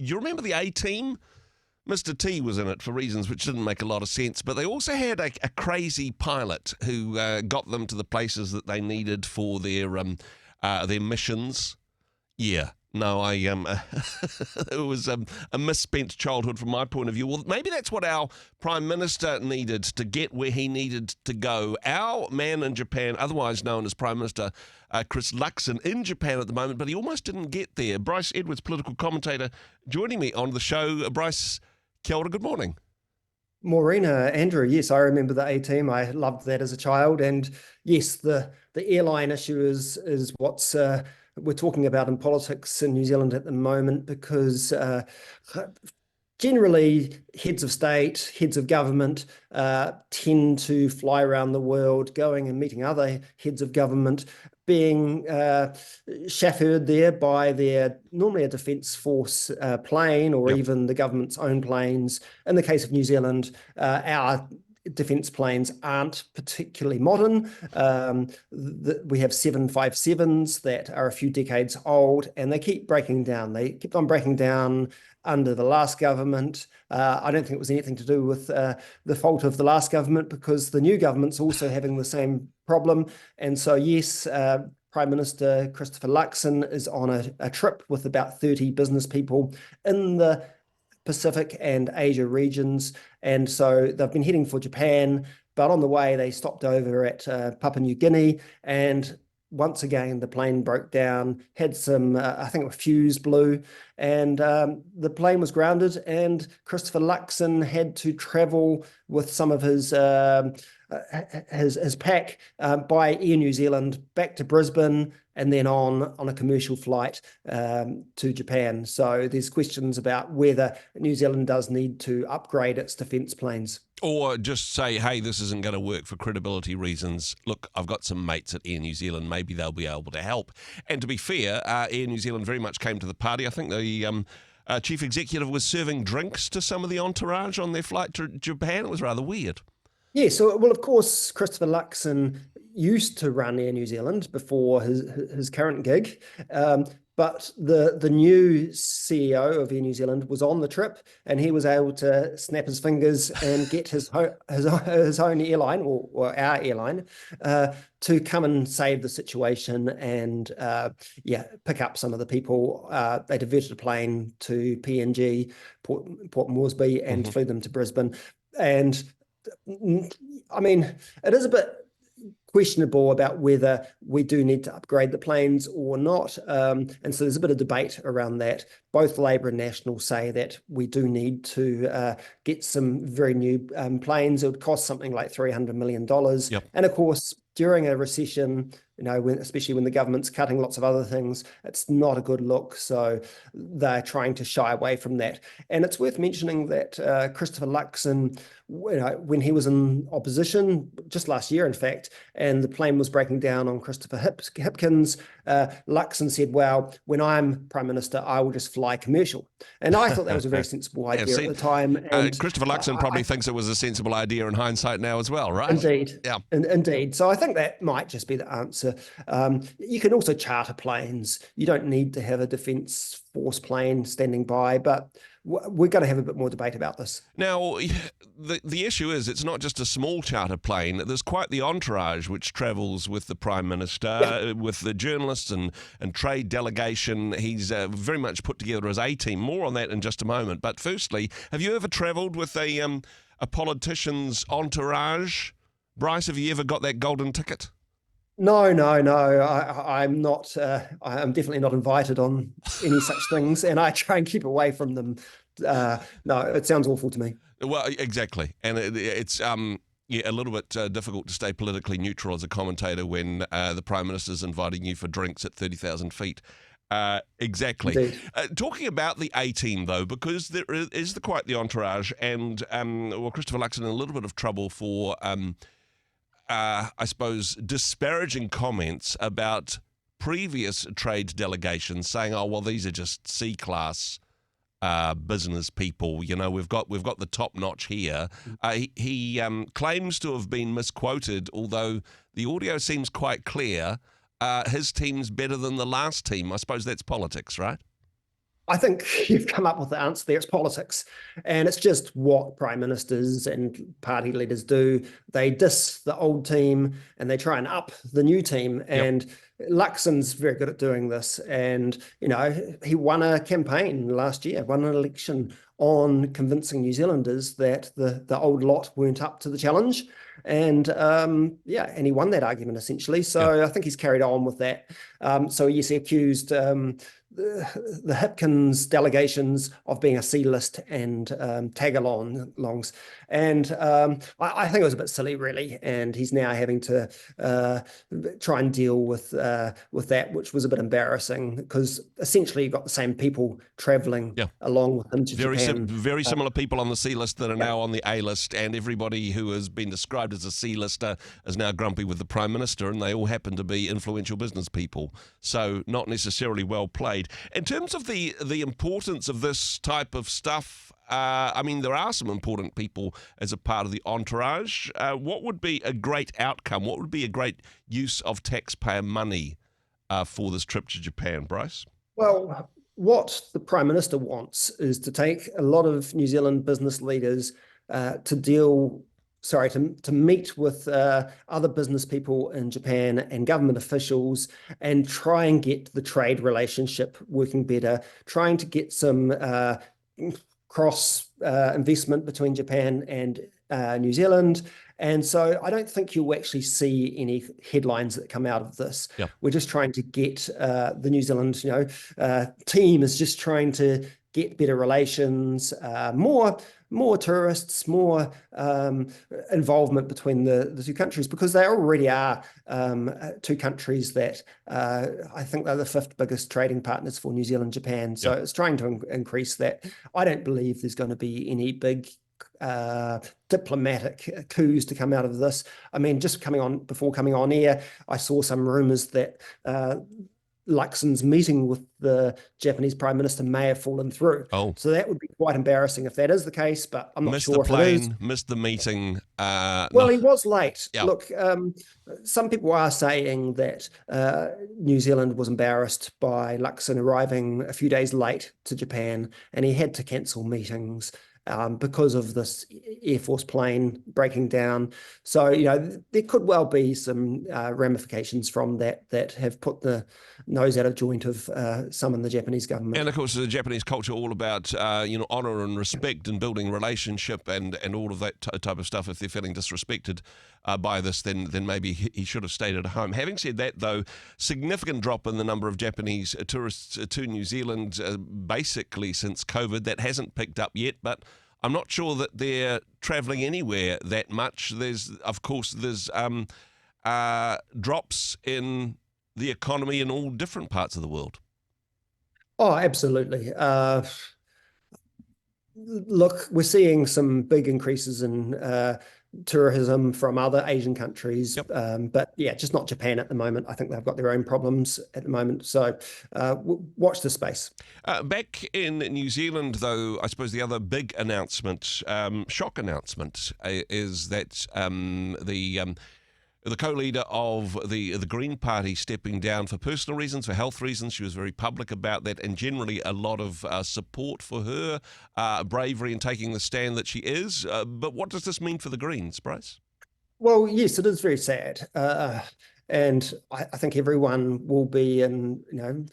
you remember the A-team? Mr. T was in it for reasons which didn't make a lot of sense, but they also had a crazy pilot who got them to the places that they needed for their missions. Yeah. No, it was a misspent childhood from my point of view. Well, maybe that's what our Prime Minister needed to get where he needed to go. Our man in Japan, otherwise known as Prime Minister Chris Luxon, in Japan at the moment, but he almost didn't get there. Bryce Edwards, political commentator, joining me on the show. Bryce, kia ora, good morning. Maureen, Andrew, yes, I remember the A-team. I loved that as a child. And yes, the airline issue is what's we're talking about in politics in New Zealand at the moment, because generally heads of state, heads of government tend to fly around the world, going and meeting other heads of government, being chauffeured there by normally a Defence Force plane, or even the government's own planes. In the case of New Zealand, our defence planes aren't particularly modern. We have 757s that are a few decades old, and they keep breaking down. They kept on breaking down under the last government. I don't think it was anything to do with the fault of the last government, because the new government's also having the same problem. And so, yes, Prime Minister Christopher Luxon is on a trip with about 30 business people in the Pacific and Asia regions. And so they've been heading for Japan, but on the way they stopped over at Papua New Guinea, and once again the plane broke down, had some, I think a fuse blew, and the plane was grounded, and Christopher Luxon had to travel with some of his pack by Air New Zealand back to Brisbane, and then on a commercial flight to Japan. So there's questions about whether New Zealand does need to upgrade its defence planes. Or just say, hey, this isn't going to work for credibility reasons. Look, I've got some mates at Air New Zealand. Maybe they'll be able to help. And to be fair, Air New Zealand very much came to the party. I think the chief executive was serving drinks to some of the entourage on their flight to Japan. It was rather weird. Yeah, so, well, of course, Christopher Luxon used to run Air New Zealand before his current gig, but the new CEO of Air New Zealand was on the trip, and he was able to snap his fingers and get his own airline, or our airline, to come and save the situation and pick up some of the people. They diverted a plane to PNG, Port Moresby, and flew them to Brisbane. And I mean, it is a bit questionable about whether we do need to upgrade the planes or not. And so there's a bit of debate around that. Both Labour and National say that we do need to get some very new planes. It would cost something like $300 million. Yep. And of course, during a recession, especially when the government's cutting lots of other things, it's not a good look. So they're trying to shy away from that. And it's worth mentioning that Christopher Luxon, when he was in opposition, just last year, in fact, and the plane was breaking down on Christopher Hipkins, Luxon said, well, when I'm Prime Minister, I will just fly commercial. And I thought that was a very sensible idea at the time. And Christopher Luxon probably thinks it was a sensible idea in hindsight now as well, right? Indeed. Yeah. Indeed. So I think that might just be the answer. You can also charter planes. You don't need to have a Defence Force plane standing by, but we're going to have a bit more debate about this. Now, the issue is it's not just a small charter plane. There's quite the entourage which travels with the Prime Minister, with the journalists and trade delegation. He's very much put together his A-team. More on that in just a moment. But firstly, have you ever travelled with a politician's entourage? Bryce, have you ever got that golden ticket? No. I'm not. I'm definitely not invited on any such things, and I try and keep away from them. No, it sounds awful to me. Well, exactly, and it's a little bit difficult to stay politically neutral as a commentator when the Prime Minister's inviting you for drinks at 30,000 feet. Exactly. Talking about the A-team, though, because there is quite the entourage, and Christopher Luxon in a little bit of trouble for. I suppose, disparaging comments about previous trade delegations saying, oh, well, these are just C-class business people. We've got the top notch here. He claims to have been misquoted, although the audio seems quite clear. His team's better than the last team. I suppose that's politics, right? I think you've come up with the answer there. It's politics. And it's just what prime ministers and party leaders do. They diss the old team and they try and up the new team. And Luxon's very good at doing this. And, he won a campaign last year, won an election on convincing New Zealanders that the old lot weren't up to the challenge. And and he won that argument essentially. So I think he's carried on with that. So yes, he accused the Hipkins delegations of being a C-list and tag-alongs. And I think it was a bit silly, really. And he's now having to try and deal with that, which was a bit embarrassing because essentially you've got the same people traveling along with him to Japan. Very similar people on the C-list that are now on the A-list, and everybody who has been described as a C-lister is now grumpy with the Prime Minister, and they all happen to be influential business people. So not necessarily well played. In terms of the importance of this type of stuff, there are some important people as a part of the entourage. What would be a great outcome? What would be a great use of taxpayer money for this trip to Japan, Bryce? Well, what the Prime Minister wants is to take a lot of New Zealand business leaders to meet with other business people in Japan and government officials and try and get the trade relationship working better, trying to get some cross investment between Japan and New Zealand. And so I don't think you'll actually see any headlines that come out of this. We're just trying to get the New Zealand team is just trying to get better relations, more tourists, more involvement between the two countries, because they already are two countries that I think they're the 5th biggest trading partners for New Zealand, Japan. So it's trying to increase that. I don't believe there's going to be any big diplomatic coups to come out of this. I mean, before coming on air, I saw some rumors that Luxon's meeting with the Japanese Prime Minister may have fallen through. So that would be quite embarrassing if that is the case, but I'm not sure if it is. Missed the meeting. Well, he was late. Look, some people are saying that New Zealand was embarrassed by Luxon arriving a few days late to Japan, and he had to cancel meetings because of this Air Force plane breaking down. So, there could well be some ramifications from that have put the nose out of joint of some in the Japanese government. And of course, the Japanese culture all about honor and respect and building relationship and all of that type of stuff. If they're feeling disrespected by this, then maybe he should have stayed at home. Having said that, though, significant drop in the number of Japanese tourists to New Zealand basically since COVID. That hasn't picked up yet, but I'm not sure that they're travelling anywhere that much. There's drops in the economy in all different parts of the world. Oh, absolutely. Look, we're seeing some big increases in tourism from other Asian countries, but just not Japan at the moment. I think they've got their own problems at the moment. So watch this space. Back in New Zealand, though, I suppose the other big announcement, shock announcement, is that the co-leader of the Green Party stepping down for personal reasons, for health reasons. She was very public about that, and generally a lot of support for her bravery in taking the stand that she is. But what does this mean for the Greens, Bryce? Well, yes, it is very sad. And I think everyone will be in,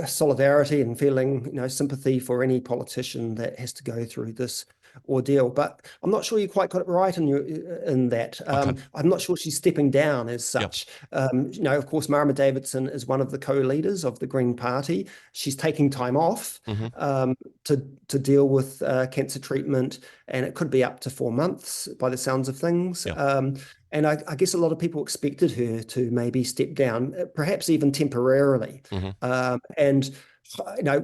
solidarity and feeling, sympathy for any politician that has to go through this ordeal. But I'm not sure you quite got it right in that. I'm not sure she's stepping down as such. Of course, Marama Davidson is one of the co-leaders of the Green Party. She's taking time off to deal with cancer treatment, and it could be up to 4 months by the sounds of things. And I guess a lot of people expected her to maybe step down, perhaps even temporarily. And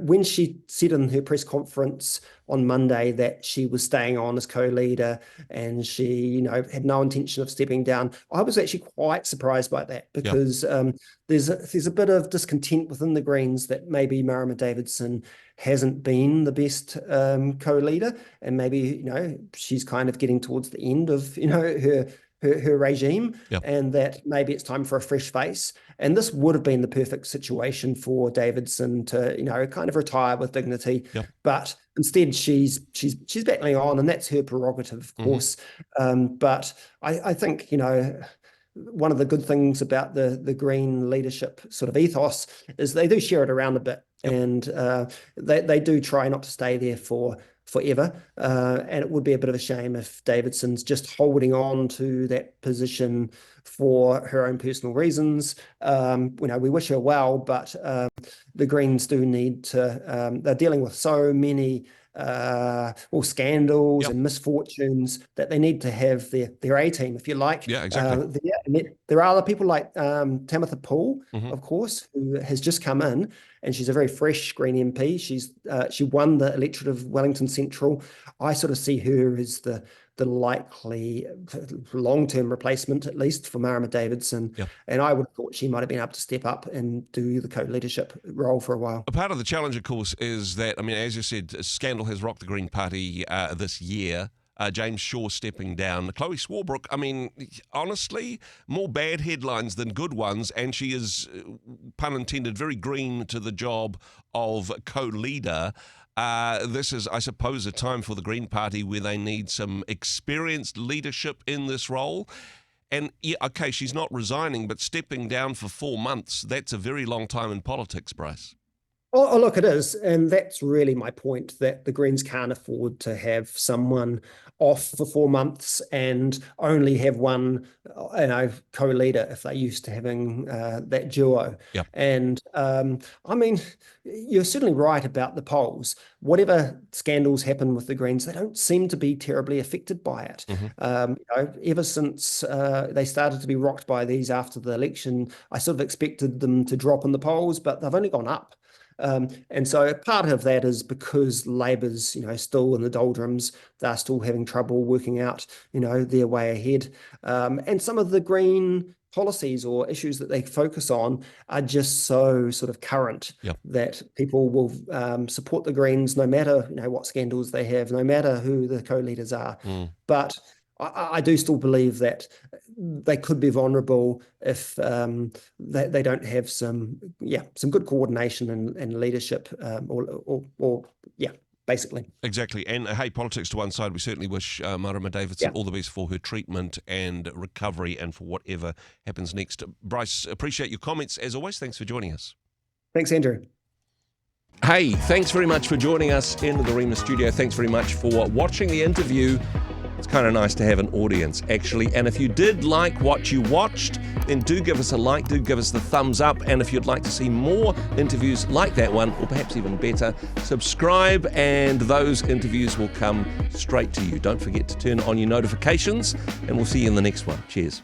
when she said in her press conference on Monday that she was staying on as co-leader and she, had no intention of stepping down, I was actually quite surprised by that because there's a bit of discontent within the Greens that maybe Marama Davidson hasn't been the best co-leader, and maybe she's kind of getting towards the end of her her regime, Yep. and that maybe it's time for a fresh face. And this would have been the perfect situation for Davidson to, kind of retire with dignity. Yep. But instead, she's battling on, and that's her prerogative, of course. But I think, one of the good things about the Green leadership sort of ethos is they do share it around a bit. Yep. And they do try not to stay there forever. And it would be a bit of a shame if Davidson's just holding on to that position for her own personal reasons. We wish her well, but the Greens do need to, they're dealing with so many scandals and misfortunes that they need to have their A-team, if you like. Yeah, exactly. There are other people like Tamitha Poole, of course, who has just come in, and she's a very fresh Green MP. She won the electorate of Wellington Central. I sort of see her as the likely long-term replacement, at least, for Marama Davidson. Yep. And I would have thought she might have been able to step up and do the co-leadership role for a while. A part of the challenge, of course, is that, as you said, scandal has rocked the Green Party this year. James Shaw stepping down. Chloe Swarbrick, honestly, more bad headlines than good ones, and she is, pun intended, very green to the job of co-leader. This is, I suppose, a time for the Green Party where they need some experienced leadership in this role. And, she's not resigning, but stepping down for 4 months, that's a very long time in politics, Bryce. Oh, look, it is. And that's really my point, that the Greens can't afford to have someone off for 4 months and only have one, co-leader if they're used to having that duo. Yep. And you're certainly right about the polls. Whatever scandals happen with the Greens, they don't seem to be terribly affected by it. Ever since they started to be rocked by these after the election, I sort of expected them to drop in the polls, but they've only gone up. And so part of that is because Labor's, still in the doldrums. They're still having trouble working out, their way ahead. And some of the Green policies or issues that they focus on are just so sort of current that people will support the Greens no matter, what scandals they have, no matter who the co-leaders are. But I do still believe that they could be vulnerable if they don't have some good coordination and leadership, basically. Exactly. And hey, politics to one side, we certainly wish Marama Davidson all the best for her treatment and recovery and for whatever happens next. Bryce, appreciate your comments as always. Thanks for joining us. Thanks, Andrew. Hey, thanks very much for joining us in the Rhema studio. Thanks very much for watching the interview. It's kind of nice to have an audience, actually. And if you did like what you watched, then do give us a like, do give us the thumbs up. And if you'd like to see more interviews like that one, or perhaps even better, subscribe and those interviews will come straight to you. Don't forget to turn on your notifications, and we'll see you in the next one. Cheers.